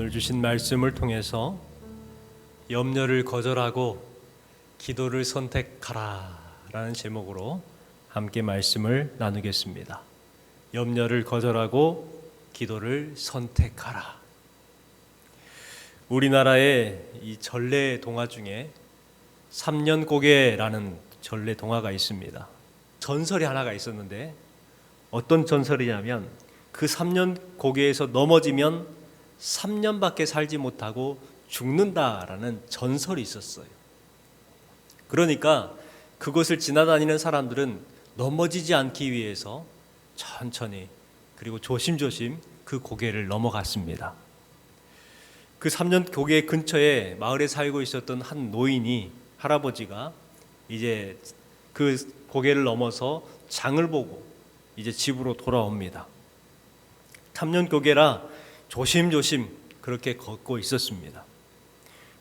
오늘 주신 말씀을 통해서 염려를 거절하고 기도를 선택하라 라는 제목으로 함께 말씀을 나누겠습니다. 염려를 거절하고 기도를 선택하라. 우리나라의 이 전래 동화 중에 3년고개라는 전래 동화가 있습니다. 전설이 하나가 있었는데 어떤 전설이냐면 그 3년고개에서 넘어지면 3년밖에 살지 못하고 죽는다라는 전설이 있었어요. 그러니까 그곳을 지나다니는 사람들은 넘어지지 않기 위해서 천천히 그리고 조심조심 그 고개를 넘어갔습니다. 그 3년고개 근처에 마을에 살고 있었던 한 노인이 할아버지가 이제 그 고개를 넘어서 장을 보고 이제 집으로 돌아옵니다. 3년고개라 조심조심 그렇게 걷고 있었습니다.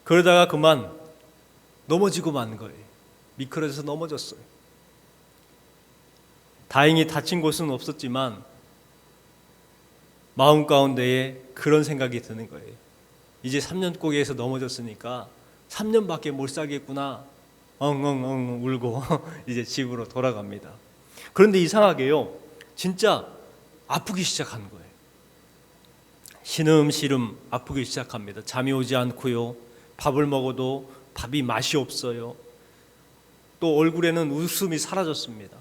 그러다가 그만 넘어지고 만 거예요. 미끄러져서 넘어졌어요. 다행히 다친 곳은 없었지만 마음 가운데에 그런 생각이 드는 거예요. 이제 3년고개에서 넘어졌으니까 3년밖에 못 살겠구나. 엉엉엉 울고 이제 집으로 돌아갑니다. 그런데 이상하게요, 진짜 아프기 시작한 거예요. 시름시름 아프기 시작합니다. 잠이 오지 않고요, 밥을 먹어도 밥이 맛이 없어요. 또 얼굴에는 웃음이 사라졌습니다.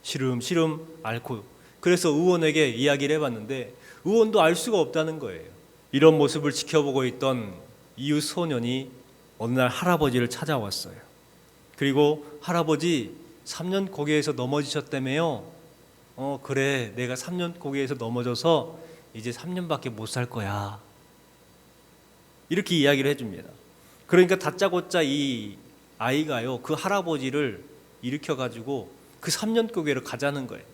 시름시름 앓고. 그래서 의원에게 이야기를 해봤는데 의원도 알 수가 없다는 거예요. 이런 모습을 지켜보고 있던 이웃 소년이 어느 날 할아버지를 찾아왔어요. 그리고 할아버지 3년고개에서 넘어지셨다며요. 그래, 내가 3년고개에서 넘어져서 이제 3년밖에 못 살 거야. 이렇게 이야기를 해줍니다. 그러니까 다짜고짜 이 아이가요, 그 할아버지를 일으켜가지고 그 3년고개로 가자는 거예요.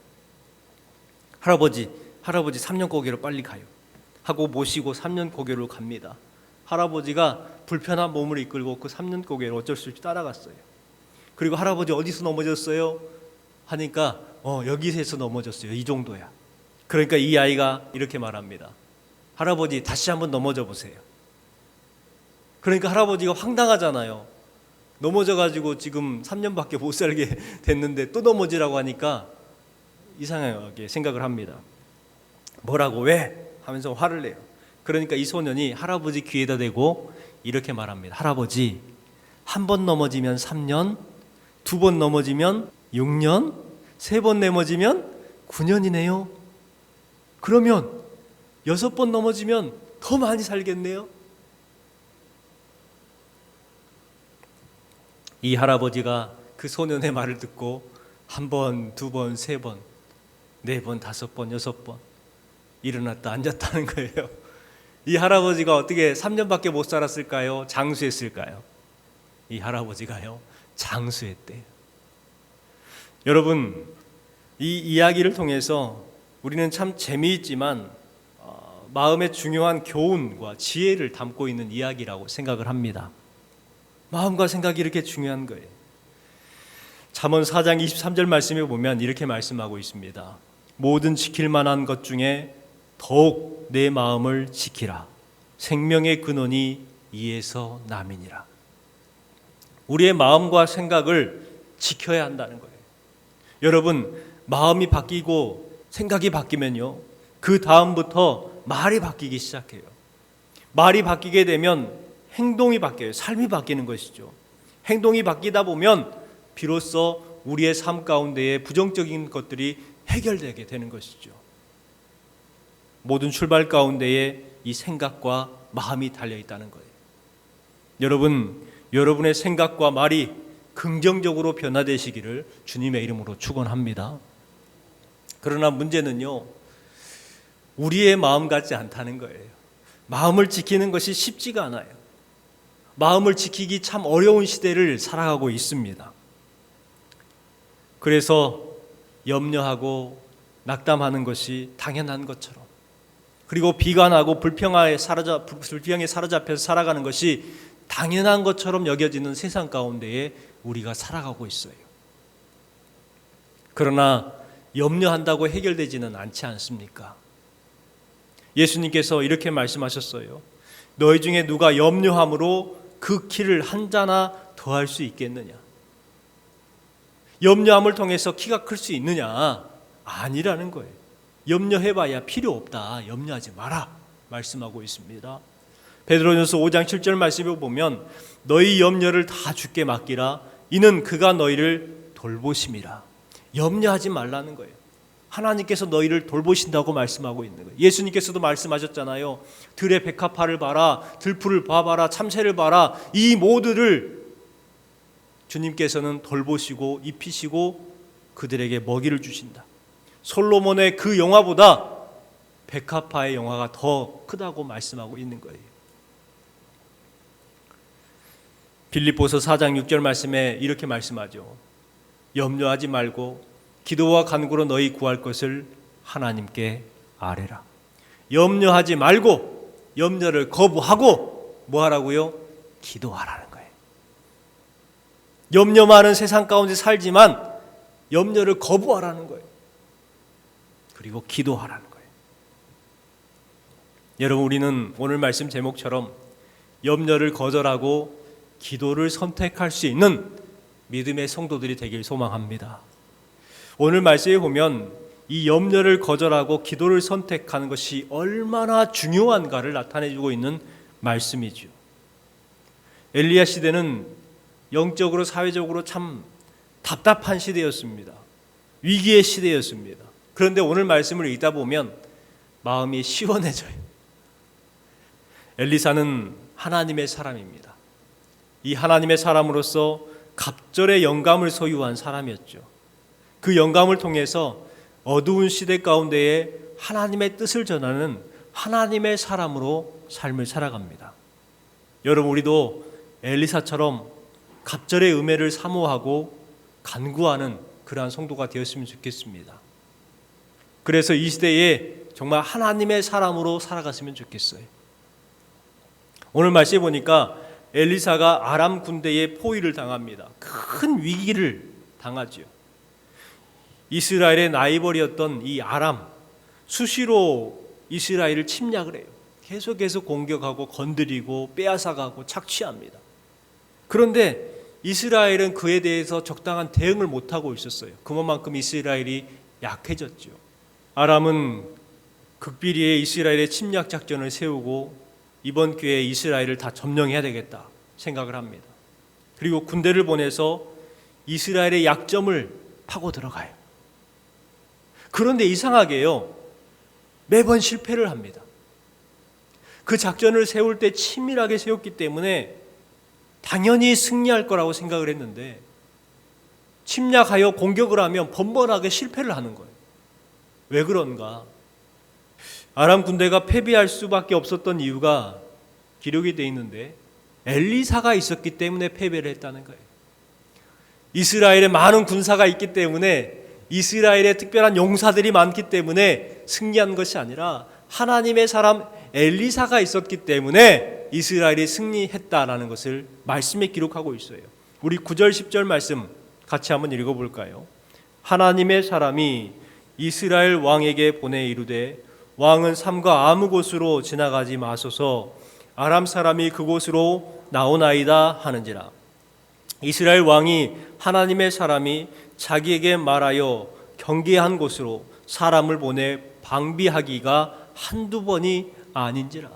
할아버지 3년고개로 빨리 가요 하고 모시고 3년고개로 갑니다. 할아버지가 불편한 몸을 이끌고 그 3년고개로 어쩔 수 없이 따라갔어요. 그리고 할아버지 어디서 넘어졌어요? 하니까 여기서 넘어졌어요. 이 정도야. 그러니까 이 아이가 이렇게 말합니다. 할아버지 다시 한번 넘어져 보세요. 그러니까 할아버지가 황당하잖아요. 넘어져가지고 지금 3년밖에 못 살게 됐는데 또 넘어지라고 하니까 이상하게 생각을 합니다. 뭐라고 왜? 하면서 화를 내요. 그러니까 이 소년이 할아버지 귀에다 대고 이렇게 말합니다. 할아버지, 한 번 넘어지면 3년, 두 번 넘어지면 6년, 세 번 넘어지면 9년이네요. 그러면 6번 넘어지면 더 많이 살겠네요. 이 할아버지가 그 소년의 말을 듣고 한 번, 두 번, 세 번, 네 번, 다섯 번, 여섯 번 일어났다 앉았다는 거예요. 이 할아버지가 어떻게 3년밖에 못 살았을까요? 장수했을까요? 이 할아버지가요, 장수했대요. 여러분, 이 이야기를 통해서 우리는 참 재미있지만 마음의 중요한 교훈과 지혜를 담고 있는 이야기라고 생각을 합니다. 마음과 생각이 이렇게 중요한 거예요. 잠언 4장 23절 말씀에 보면 이렇게 말씀하고 있습니다. 모든 지킬 만한 것 중에 더욱 내 마음을 지키라. 생명의 근원이 이에서 남이니라. 우리의 마음과 생각을 지켜야 한다는 거예요. 여러분, 마음이 바뀌고 생각이 바뀌면요, 그 다음부터 말이 바뀌기 시작해요. 말이 바뀌게 되면 행동이 바뀌어요. 삶이 바뀌는 것이죠. 행동이 바뀌다 보면 비로소 우리의 삶 가운데에 부정적인 것들이 해결되게 되는 것이죠. 모든 출발 가운데에 이 생각과 마음이 달려있다는 거예요. 여러분의 생각과 말이 긍정적으로 변화되시기를 주님의 이름으로 축원합니다. 그러나 문제는요, 우리의 마음 같지 않다는 거예요. 마음을 지키는 것이 쉽지가 않아요. 마음을 지키기 참 어려운 시대를 살아가고 있습니다. 그래서 염려하고 낙담하는 것이 당연한 것처럼, 그리고 비관하고 불평에 사로잡혀서 살아가는 것이 당연한 것처럼 여겨지는 세상 가운데에 우리가 살아가고 있어요. 그러나 염려한다고 해결되지는 않지 않습니까? 예수님께서 이렇게 말씀하셨어요. 너희 중에 누가 염려함으로 그 키를 한 자나 더할 수 있겠느냐? 염려함을 통해서 키가 클 수 있느냐? 아니라는 거예요. 염려해봐야 필요 없다. 염려하지 마라 말씀하고 있습니다. 베드로전서 5장 7절 말씀을 보면 너희 염려를 다 주께 맡기라. 이는 그가 너희를 돌보심이라. 염려하지 말라는 거예요. 하나님께서 너희를 돌보신다고 말씀하고 있는 거예요. 예수님께서도 말씀하셨잖아요. 들의 백합화를 봐라, 들풀을 봐봐라, 참새를 봐라. 이 모두를 주님께서는 돌보시고 입히시고 그들에게 먹이를 주신다. 솔로몬의 그 영화보다 백합화의 영화가 더 크다고 말씀하고 있는 거예요. 빌립보서 4장 6절 말씀에 이렇게 말씀하죠. 염려하지 말고 기도와 간구로 너희 구할 것을 하나님께 아뢰라. 염려하지 말고 염려를 거부하고 뭐 하라고요? 기도하라는 거예요. 염려 많은 세상 가운데 살지만 염려를 거부하라는 거예요. 그리고 기도하라는 거예요. 여러분, 우리는 오늘 말씀 제목처럼 염려를 거절하고 기도를 선택할 수 있는 믿음의 성도들이 되길 소망합니다. 오늘 말씀에 보면 이 염려를 거절하고 기도를 선택하는 것이 얼마나 중요한가를 나타내주고 있는 말씀이죠. 엘리야 시대는 영적으로 사회적으로 참 답답한 시대였습니다. 위기의 시대였습니다. 그런데 오늘 말씀을 읽다 보면 마음이 시원해져요. 엘리사는 하나님의 사람입니다. 이 하나님의 사람으로서 갑절의 영감을 소유한 사람이었죠. 그 영감을 통해서 어두운 시대 가운데에 하나님의 뜻을 전하는 하나님의 사람으로 삶을 살아갑니다. 여러분, 우리도 엘리사처럼 갑절의 음해를 사모하고 간구하는 그러한 성도가 되었으면 좋겠습니다. 그래서 이 시대에 정말 하나님의 사람으로 살아갔으면 좋겠어요. 오늘 말씀해 보니까 엘리사가 아람 군대의 포위를 당합니다. 큰 위기를 당하죠. 이스라엘의 라이벌이었던 이 아람, 수시로 이스라엘을 침략을 해요. 계속해서 공격하고 건드리고 빼앗아가고 착취합니다. 그런데 이스라엘은 그에 대해서 적당한 대응을 못하고 있었어요. 그만큼 이스라엘이 약해졌죠. 아람은 극비리에 이스라엘의 침략 작전을 세우고 이번 기회에 이스라엘을 다 점령해야 되겠다 생각을 합니다. 그리고 군대를 보내서 이스라엘의 약점을 파고 들어가요. 그런데 이상하게요, 매번 실패를 합니다. 그 작전을 세울 때 치밀하게 세웠기 때문에 당연히 승리할 거라고 생각을 했는데 침략하여 공격을 하면 번번하게 실패를 하는 거예요. 왜 그런가? 아람 군대가 패배할 수밖에 없었던 이유가 기록이 되어 있는데 엘리사가 있었기 때문에 패배를 했다는 거예요. 이스라엘에 많은 군사가 있기 때문에, 이스라엘에 특별한 용사들이 많기 때문에 승리한 것이 아니라 하나님의 사람 엘리사가 있었기 때문에 이스라엘이 승리했다라는 것을 말씀에 기록하고 있어요. 우리 9절 10절 말씀 같이 한번 읽어볼까요? 하나님의 사람이 이스라엘 왕에게 보내 이르되 왕은 삼가 아무 곳으로 지나가지 마소서, 아람 사람이 그곳으로 나오나이다 하는지라. 이스라엘 왕이 하나님의 사람이 자기에게 말하여 경계한 곳으로 사람을 보내 방비하기가 한두 번이 아닌지라.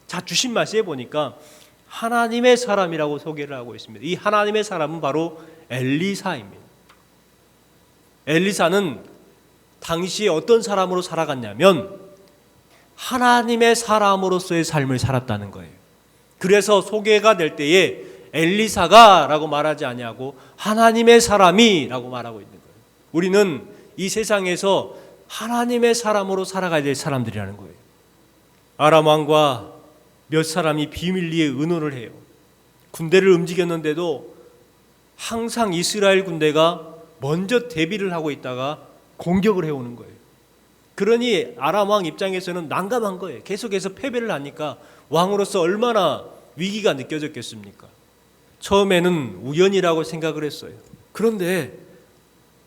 자, 주신 말씀에 보니까 하나님의 사람이라고 소개를 하고 있습니다. 이 하나님의 사람은 바로 엘리사입니다. 엘리사는 당시에 어떤 사람으로 살아갔냐면 하나님의 사람으로서의 삶을 살았다는 거예요. 그래서 소개가 될 때에 엘리사가 라고 말하지 아니하고 하나님의 사람이 라고 말하고 있는 거예요. 우리는 이 세상에서 하나님의 사람으로 살아가야 될 사람들이라는 거예요. 아람 왕과 몇 사람이 비밀리에 의논을 해요. 군대를 움직였는데도 항상 이스라엘 군대가 먼저 대비를 하고 있다가 공격을 해오는 거예요. 그러니 아람 왕 입장에서는 난감한 거예요. 계속해서 패배를 하니까 왕으로서 얼마나 위기가 느껴졌겠습니까? 처음에는 우연이라고 생각을 했어요. 그런데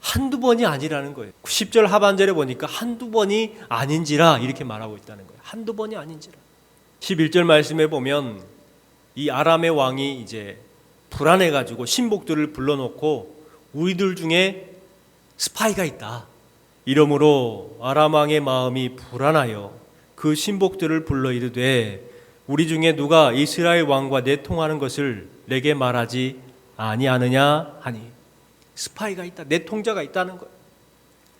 한두 번이 아니라는 거예요. 10절 하반절에 보니까 한두 번이 아닌지라 이렇게 말하고 있다는 거예요. 한두 번이 아닌지라. 11절 말씀에 보면 이 아람의 왕이 이제 불안해가지고 신복들을 불러놓고 우리들 중에 스파이가 있다, 이러므로 아람 왕의 마음이 불안하여 그 신복들을 불러 이르되 우리 중에 누가 이스라엘 왕과 내통하는 것을 내게 말하지 아니하느냐 하니, 스파이가 있다, 내통자가 있다는 거예요.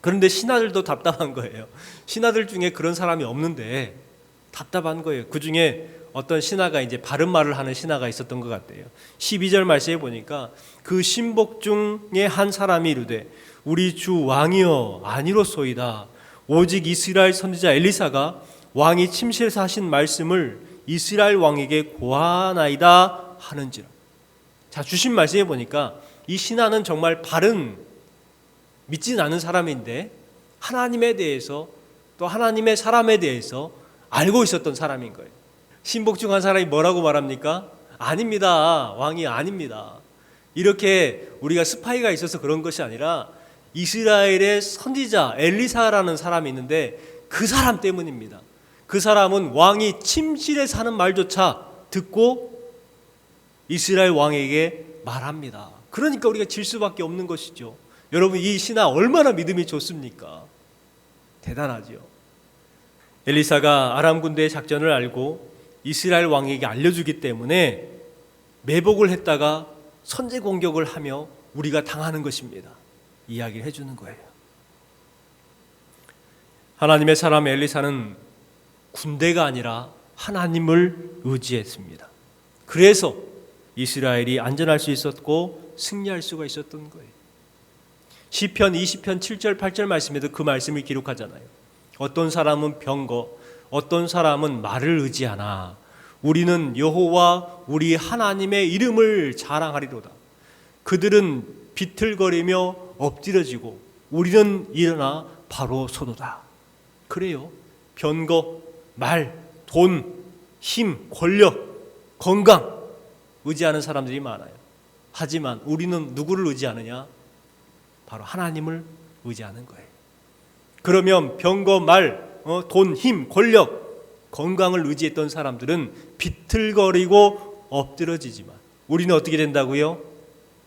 그런데 신하들도 답답한 거예요. 신하들 중에 그런 사람이 없는데 답답한 거예요. 그 중에 어떤 신하가 이제 바른 말을 하는 신하가 있었던 것 같아요. 12절 말씀에 보니까 그 신복 중에 한 사람이 이르되 우리 주 왕이여 아니로소이다. 오직 이스라엘 선지자 엘리사가 왕이 침실에서 하신 말씀을 이스라엘 왕에게 고하나이다 하는지라. 자, 주신 말씀에 보니까 이 신하는 정말 바른, 믿지는 않은 사람인데 하나님에 대해서 또 하나님의 사람에 대해서 알고 있었던 사람인 거예요. 신복 중 한 사람이 뭐라고 말합니까? 아닙니다. 왕이 아닙니다. 이렇게 우리가 스파이가 있어서 그런 것이 아니라 이스라엘의 선지자 엘리사라는 사람이 있는데 그 사람 때문입니다. 그 사람은 왕이 침실에서 하는 말조차 듣고 이스라엘 왕에게 말합니다. 그러니까 우리가 질 수밖에 없는 것이죠. 여러분, 이 신하 얼마나 믿음이 좋습니까? 대단하죠. 엘리사가 아람 군대의 작전을 알고 이스라엘 왕에게 알려주기 때문에 매복을 했다가 선제 공격을 하며 우리가 당하는 것입니다. 이야기를 해주는 거예요. 하나님의 사람 엘리사는 군대가 아니라 하나님을 의지했습니다. 그래서 이스라엘이 안전할 수 있었고 승리할 수가 있었던 거예요. 시편 20편 7절 8절 말씀에도 그 말씀을 기록하잖아요. 어떤 사람은 병거, 어떤 사람은 말을 의지하나 우리는 여호와 우리 하나님의 이름을 자랑하리로다. 그들은 비틀거리며 엎드려지고 우리는 일어나 바로 서도다. 그래요. 병거, 말, 돈, 힘, 권력, 건강 의지하는 사람들이 많아요. 하지만 우리는 누구를 의지하느냐? 바로 하나님을 의지하는 거예요. 그러면 병거, 말, 돈, 힘, 권력, 건강을 의지했던 사람들은 비틀거리고 엎드러지지만 우리는 어떻게 된다고요?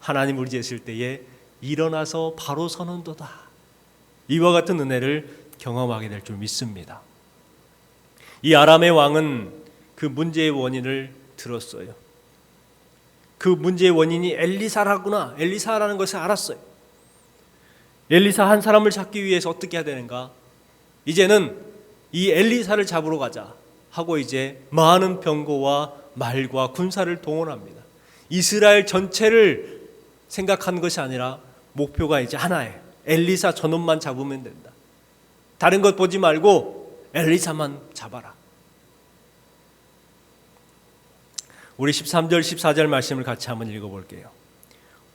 하나님을 의지했을 때에 일어나서 바로 서는도다. 이와 같은 은혜를 경험하게 될 줄 믿습니다. 이 아람의 왕은 그 문제의 원인을 들었어요. 그 문제의 원인이 엘리사라구나, 엘리사라는 것을 알았어요. 엘리사 한 사람을 잡기 위해서 어떻게 해야 되는가? 이제는 이 엘리사를 잡으러 가자 하고 이제 많은 병거와 말과 군사를 동원합니다. 이스라엘 전체를 생각하는 것이 아니라 목표가 이제 하나예요. 엘리사 저놈만 잡으면 된다. 다른 것 보지 말고 엘리사만 잡아라. 우리 13절 14절 말씀을 같이 한번 읽어볼게요.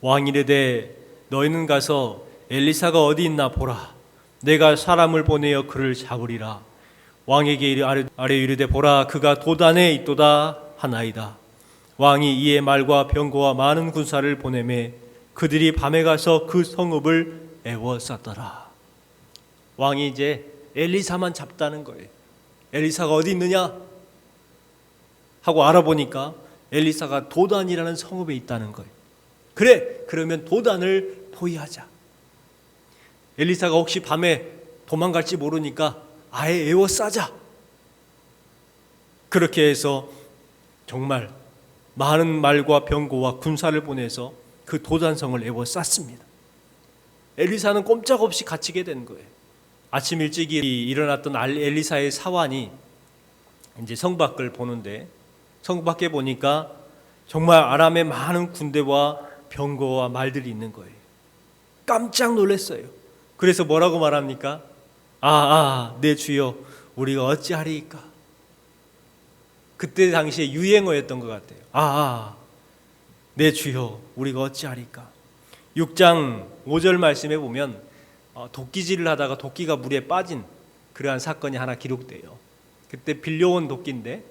왕이 이르되 너희는 가서 엘리사가 어디 있나 보라. 내가 사람을 보내어 그를 잡으리라. 왕에게 아뢰 이르되 보라 그가 도단에 있도다 하나이다. 왕이 이에 말과 병거와 많은 군사를 보내매 그들이 밤에 가서 그 성읍을 에워쌌더라. 왕이 이제 엘리사만 잡다는 거예요. 엘리사가 어디 있느냐 하고 알아보니까 엘리사가 도단이라는 성읍에 있다는 거예요. 그래, 그러면 도단을 포위하자. 엘리사가 혹시 밤에 도망갈지 모르니까 아예 에워싸자. 그렇게 해서 정말 많은 말과 병거와 군사를 보내서 그 도단성을 에워쌌습니다. 엘리사는 꼼짝없이 갇히게 된 거예요. 아침 일찍이 일어났던 엘리사의 사환이 이제 성 밖을 보는데 성 밖에 보니까 정말 아람의 많은 군대와 병거와 말들이 있는 거예요. 깜짝 놀랐어요. 그래서 뭐라고 말합니까? 내 주여 우리가 어찌하리이까. 그때 당시에 유행어였던 것 같아요. 내 주여 우리가 어찌하리이까. 6장 5절 말씀에 보면 도끼질을 하다가 도끼가 물에 빠진 그러한 사건이 하나 기록돼요. 그때 빌려온 도끼인데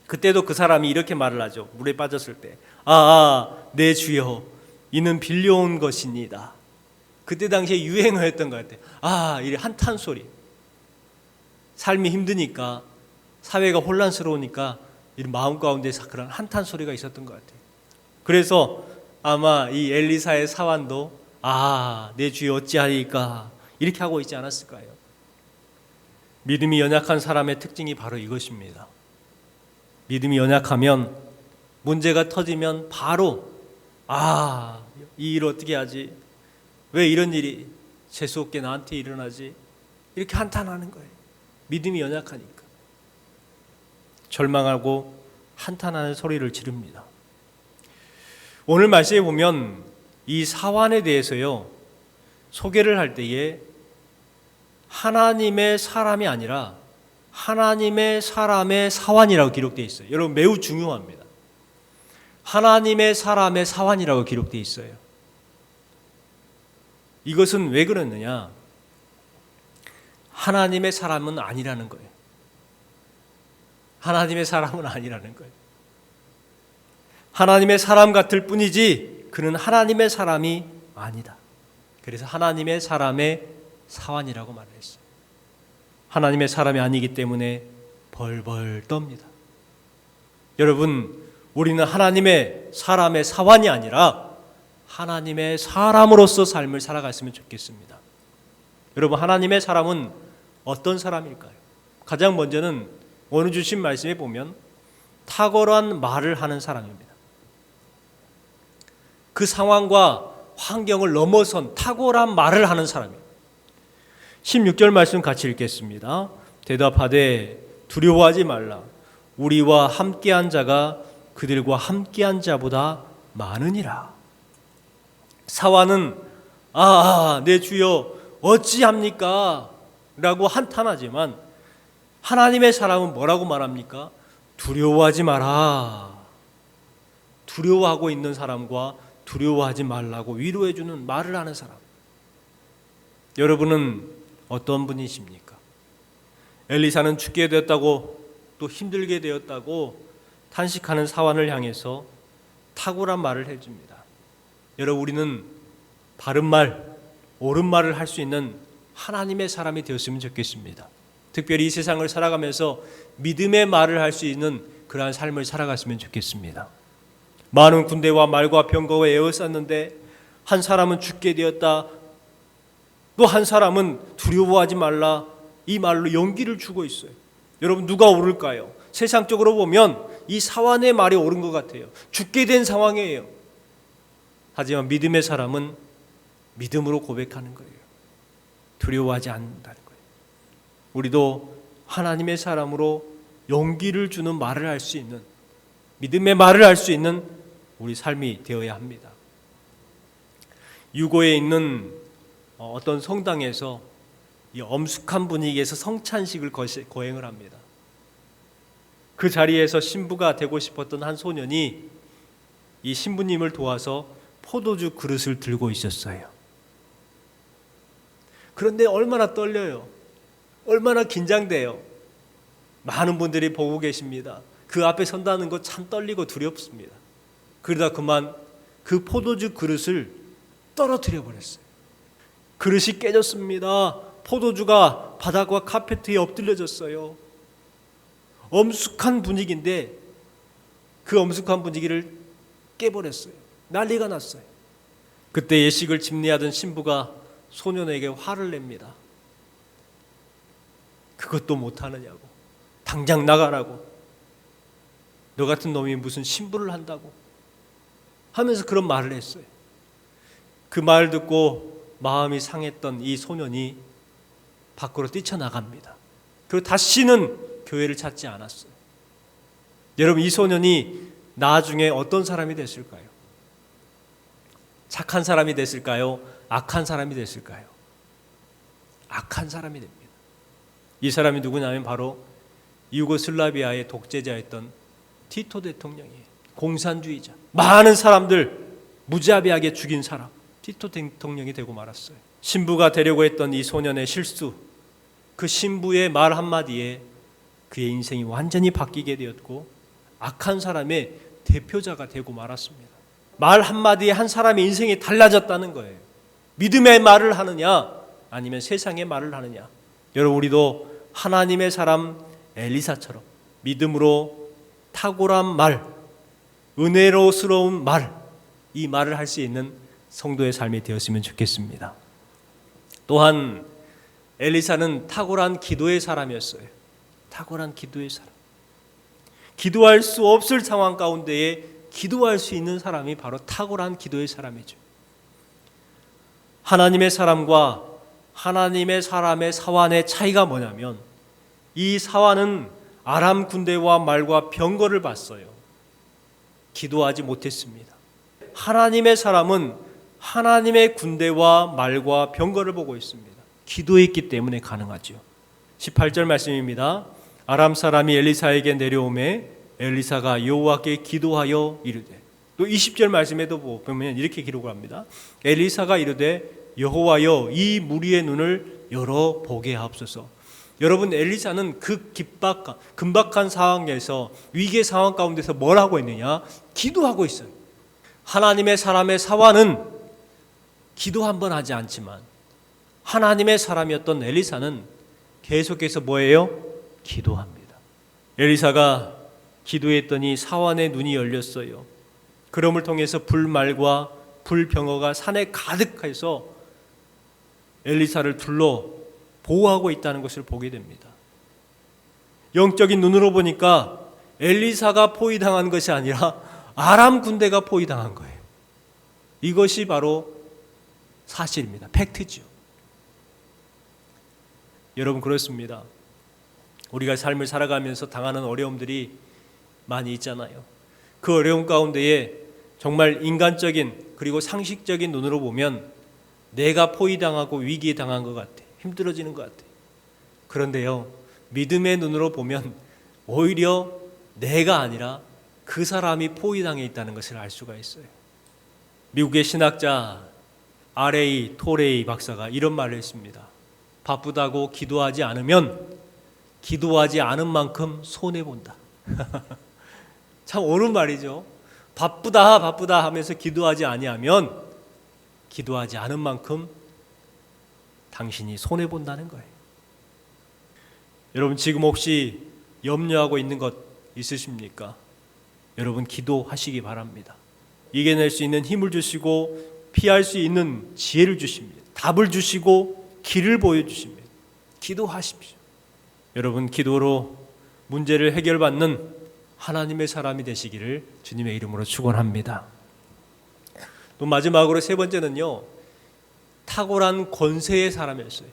그때도 그 사람이 이렇게 말을 하죠. 물에 빠졌을 때 내 주여 이는 빌려온 것입니다. 그때 당시에 유행어였던 것 같아요. 이래 한탄 소리. 삶이 힘드니까 사회가 혼란스러우니까 이런 마음 가운데서 그런 한탄 소리가 있었던 것 같아요. 그래서 아마 이 엘리사의 사환도 내 주여 어찌하리까 이렇게 하고 있지 않았을까요? 믿음이 연약한 사람의 특징이 바로 이것입니다. 믿음이 연약하면 문제가 터지면 바로 이 일 어떻게 하지? 왜 이런 일이 재수없게 나한테 일어나지? 이렇게 한탄하는 거예요. 믿음이 연약하니까. 절망하고 한탄하는 소리를 지릅니다. 오늘 말씀에 보면 이 사환에 대해서요, 소개를 할 때에 하나님의 사람이 아니라 하나님의 사람의 사환이라고 기록되어 있어요. 여러분 매우 중요합니다. 하나님의 사람의 사환이라고 기록되어 있어요. 이것은 왜 그러느냐? 하나님의 사람은 아니라는 거예요. 하나님의 사람은 아니라는 거예요. 하나님의 사람 같을 뿐이지 그는 하나님의 사람이 아니다. 그래서 하나님의 사람의 사환이라고 말을 했어요. 하나님의 사람이 아니기 때문에 벌벌 떱니다. 여러분, 우리는 하나님의 사람의 사환이 아니라 하나님의 사람으로서 삶을 살아갔으면 좋겠습니다. 여러분, 하나님의 사람은 어떤 사람일까요? 가장 먼저는 오늘 주신 말씀에 보면 탁월한 말을 하는 사람입니다. 그 상황과 환경을 넘어선 탁월한 말을 하는 사람이에요. 16절 말씀 같이 읽겠습니다. 대답하되 두려워하지 말라. 우리와 함께한 자가 그들과 함께한 자보다 많으니라. 사환은 내 주여 어찌합니까? 라고 한탄하지만 하나님의 사람은 뭐라고 말합니까? 두려워하지 마라. 두려워하고 있는 사람과 두려워하지 말라고 위로해주는 말을 하는 사람. 여러분은 어떤 분이십니까? 엘리사는 죽게 되었다고 또 힘들게 되었다고 탄식하는 사환을 향해서 탁월한 말을 해줍니다. 여러분, 우리는 바른 말, 옳은 말을 할 수 있는 하나님의 사람이 되었으면 좋겠습니다. 특별히 이 세상을 살아가면서 믿음의 말을 할 수 있는 그러한 삶을 살아갔으면 좋겠습니다. 많은 군대와 말과 병거와 에워쌌는데 한 사람은 죽게 되었다. 또 한 사람은 두려워하지 말라. 이 말로 용기를 주고 있어요. 여러분, 누가 옳을까요? 세상적으로 보면 이 사환의 말이 옳은 것 같아요. 죽게 된 상황이에요. 하지만 믿음의 사람은 믿음으로 고백하는 거예요. 두려워하지 않는다는 거예요. 우리도 하나님의 사람으로 용기를 주는 말을 할 수 있는, 믿음의 말을 할 수 있는 우리 삶이 되어야 합니다. 유고에 있는 어떤 성당에서 이 엄숙한 분위기에서 성찬식을 거행을 합니다. 그 자리에서 신부가 되고 싶었던 한 소년이 이 신부님을 도와서 포도주 그릇을 들고 있었어요. 그런데 얼마나 떨려요. 얼마나 긴장돼요. 많은 분들이 보고 계십니다. 그 앞에 선다는 거 참 떨리고 두렵습니다. 그러다 그만 그 포도주 그릇을 떨어뜨려 버렸어요. 그릇이 깨졌습니다. 포도주가 바닥과 카페트에 엎드려졌어요. 엄숙한 분위기인데 그 엄숙한 분위기를 깨버렸어요. 난리가 났어요. 그때 예식을 집례하던 신부가 소년에게 화를 냅니다. 그것도 못하느냐고, 당장 나가라고, 너 같은 놈이 무슨 신부를 한다고 하면서 그런 말을 했어요. 그 말 듣고 마음이 상했던 이 소년이 밖으로 뛰쳐나갑니다. 그리고 다시는 교회를 찾지 않았어요. 여러분, 이 소년이 나중에 어떤 사람이 됐을까요? 착한 사람이 됐을까요? 악한 사람이 됐을까요? 악한 사람이 됩니다. 이 사람이 누구냐면 바로 유고슬라비아의 독재자였던 티토 대통령이에요. 공산주의자. 많은 사람들 무자비하게 죽인 사람. 티토 대통령이 되고 말았어요. 신부가 되려고 했던 이 소년의 실수, 그 신부의 말 한마디에 그의 인생이 완전히 바뀌게 되었고 악한 사람의 대표자가 되고 말았습니다. 말 한마디에 한 사람의 인생이 달라졌다는 거예요. 믿음의 말을 하느냐 아니면 세상의 말을 하느냐. 여러분, 우리도 하나님의 사람 엘리사처럼 믿음으로 탁월한 말, 은혜로스러운 말, 이 말을 할 수 있는 성도의 삶이 되었으면 좋겠습니다. 또한 엘리사는 탁월한 기도의 사람이었어요. 탁월한 기도의 사람. 기도할 수 없을 상황 가운데에 기도할 수 있는 사람이 바로 탁월한 기도의 사람이죠. 하나님의 사람과 하나님의 사람의 사환의 차이가 뭐냐면, 이 사환은 아람 군대와 말과 병거를 봤어요. 기도하지 못했습니다. 하나님의 사람은 하나님의 군대와 말과 병거를 보고 있습니다. 기도했기 때문에 가능하죠. 18절 말씀입니다. 아람 사람이 엘리사에게 내려오매 엘리사가 여호와께 기도하여 이르되, 또 20절 말씀에도 보면 이렇게 기록을 합니다. 엘리사가 이르되 여호와여 이 무리의 눈을 열어 보게 하옵소서. 여러분, 엘리사는 그 긴박한 상황에서, 위기의 상황 가운데서 뭘 하고 있느냐? 기도하고 있어요. 하나님의 사람의 사환은 기도 한 번 하지 않지만 하나님의 사람이었던 엘리사는 계속해서 뭐예요? 기도합니다. 엘리사가 기도했더니 사환의 눈이 열렸어요. 그럼을 통해서 불말과 불병어가 산에 가득해서 엘리사를 둘러 보호하고 있다는 것을 보게 됩니다. 영적인 눈으로 보니까 엘리사가 포위당한 것이 아니라 아람 군대가 포위당한 거예요. 이것이 바로 사실입니다. 팩트죠. 여러분, 그렇습니다. 우리가 삶을 살아가면서 당하는 어려움들이 많이 있잖아요. 그 어려움 가운데에 정말 인간적인 그리고 상식적인 눈으로 보면 내가 포위당하고 위기에 당한 것 같아. 힘들어지는 것 같아. 그런데요, 믿음의 눈으로 보면 오히려 내가 아니라 그 사람이 포위당해 있다는 것을 알 수가 있어요. 미국의 신학자 R.A. 토레이 박사가 이런 말을 했습니다. 바쁘다고 기도하지 않으면 기도하지 않은 만큼 손해본다. 참 옳은 말이죠. 바쁘다 하면서 기도하지 아니하면 기도하지 않은 만큼 당신이 손해본다는 거예요. 여러분, 지금 혹시 염려하고 있는 것 있으십니까? 여러분, 기도하시기 바랍니다. 이겨낼 수 있는 힘을 주시고 피할 수 있는 지혜를 주십니다. 답을 주시고 길을 보여주십니다. 기도하십시오. 여러분, 기도로 문제를 해결받는 하나님의 사람이 되시기를 주님의 이름으로 축원합니다. 또 마지막으로 세 번째는요, 탁월한 권세의 사람이었어요.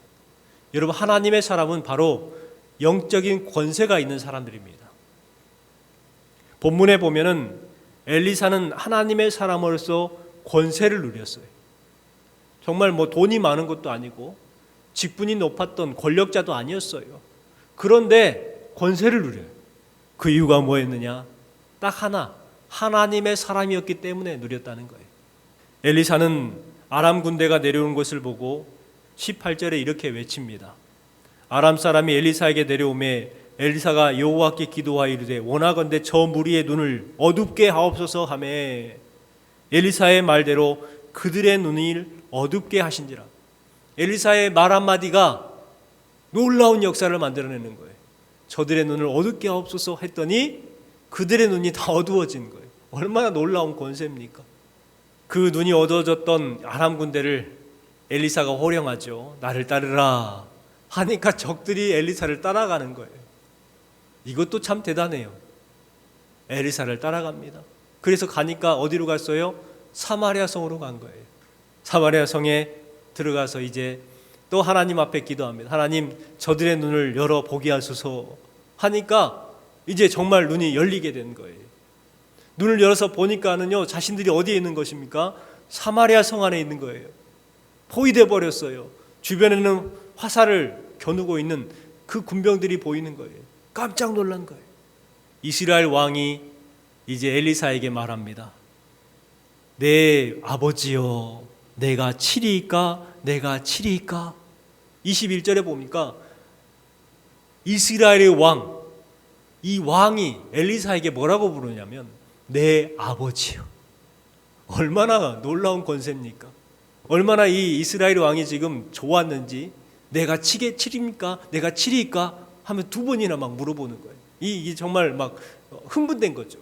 여러분, 하나님의 사람은 바로 영적인 권세가 있는 사람들입니다. 본문에 보면은 엘리사는 하나님의 사람으로서 권세를 누렸어요. 정말 뭐 돈이 많은 것도 아니고 직분이 높았던 권력자도 아니었어요. 그런데 권세를 누려요. 그 이유가 뭐였느냐? 딱 하나, 하나님의 사람이었기 때문에 누렸다는 거예요. 엘리사는 아람 군대가 내려오는 것을 보고 18절에 이렇게 외칩니다. 아람 사람이 엘리사에게 내려오매 엘리사가 여호와께 기도하여 이르되 원하건대 저 무리의 눈을 어둡게 하옵소서 하매 엘리사의 말대로 그들의 눈을 어둡게 하신지라. 엘리사의 말 한마디가 놀라운 역사를 만들어내는 거예요. 저들의 눈을 어둡게 하옵소서 했더니 그들의 눈이 다 어두워진 거예요. 얼마나 놀라운 권세입니까? 그 눈이 어두워졌던 아람 군대를 엘리사가 호령하죠. 나를 따르라 하니까 적들이 엘리사를 따라가는 거예요. 이것도 참 대단해요. 엘리사를 따라갑니다. 그래서 가니까 어디로 갔어요? 사마리아 성으로 간 거예요. 사마리아 성에 들어가서 이제 또 하나님 앞에 기도합니다. 하나님, 저들의 눈을 열어 보게 하소서 하니까 이제 정말 눈이 열리게 된 거예요. 눈을 열어서 보니까는요, 자신들이 어디에 있는 것입니까? 사마리아 성 안에 있는 거예요. 포위돼 버렸어요. 주변에는 화살을 겨누고 있는 그 군병들이 보이는 거예요. 깜짝 놀란 거예요. 이스라엘 왕이 이제 엘리사에게 말합니다. 내 아버지여, 내가 치리이까? 내가 치리이까? 21절에 보니까 이스라엘의 왕, 이 왕이 엘리사에게 뭐라고 부르냐면 내 아버지요. 얼마나 놀라운 권세입니까? 얼마나 이 이스라엘 왕이 지금 좋았는지, 내가 치리입니까? 내가 치리이까? 하면 두 번이나 막 물어보는 거예요. 이게 정말 막 흥분된 거죠.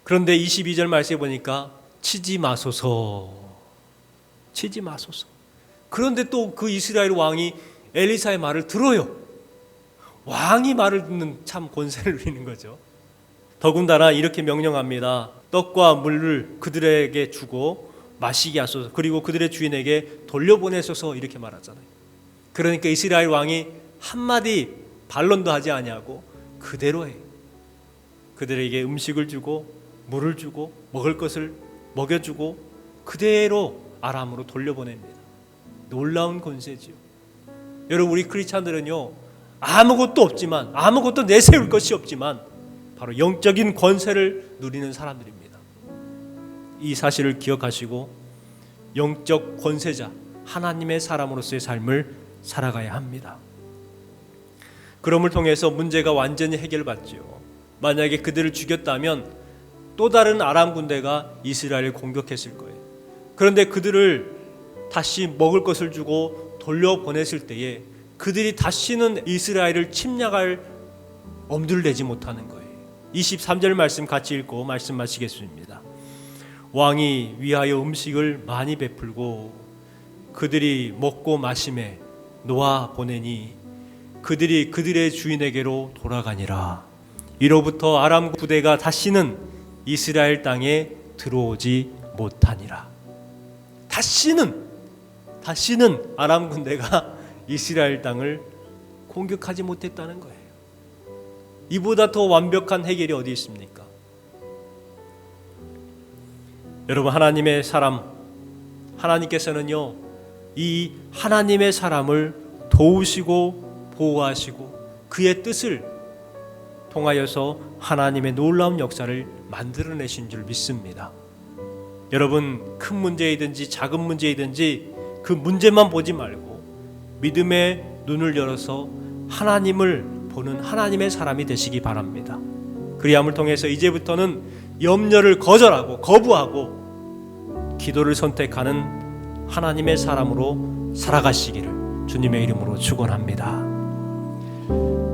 그런데 22절 말씀에 보니까 치지 마소서, 치지 마소서. 그런데 또 그 이스라엘 왕이 엘리사의 말을 들어요. 왕이 말을 듣는 참 권세를 누리는 거죠. 더군다나 이렇게 명령합니다. 떡과 물을 그들에게 주고 마시게 하소서, 그리고 그들의 주인에게 돌려보내소서, 이렇게 말하잖아요. 그러니까 이스라엘 왕이 한마디 반론도 하지 아니하고 그대로 해요. 그들에게 음식을 주고 물을 주고 먹을 것을 먹여주고 그대로 아람으로 돌려보냅니다. 놀라운 권세지요. 여러분, 우리 크리스찬들은요, 아무것도 없지만, 아무것도 내세울 것이 없지만 바로 영적인 권세를 누리는 사람들입니다. 이 사실을 기억하시고 영적 권세자 하나님의 사람으로서의 삶을 살아가야 합니다. 그럼을 통해서 문제가 완전히 해결받지요. 만약에 그들을 죽였다면 또 다른 아람 군대가 이스라엘을 공격했을 거예요. 그런데 그들을 다시 먹을 것을 주고 돌려보냈을 때에 그들이 다시는 이스라엘을 침략할 엄두를 내지 못하는 거예요. 23절 말씀 같이 읽고 말씀 마치겠습니다. 왕이 위하여 음식을 많이 베풀고 그들이 먹고 마심에 놓아 보내니 그들이 그들의 주인에게로 돌아가니라. 이로부터 아람 부대가 다시는 이스라엘 땅에 들어오지 못하니라. 다시는 아람 군대가 이스라엘 땅을 공격하지 못했다는 거예요. 이보다 더 완벽한 해결이 어디 있습니까? 여러분, 하나님의 사람, 하나님께서는요, 이 하나님의 사람을 도우시고 보호하시고 그의 뜻을 통하여서 하나님의 놀라운 역사를 만들어내신 줄 믿습니다. 여러분, 큰 문제이든지 작은 문제이든지 그 문제만 보지 말고 믿음의 눈을 열어서 하나님을 보는 하나님의 사람이 되시기 바랍니다. 그리함을 통해서 이제부터는 염려를 거부하고 기도를 선택하는 하나님의 사람으로 살아가시기를 주님의 이름으로 축원합니다.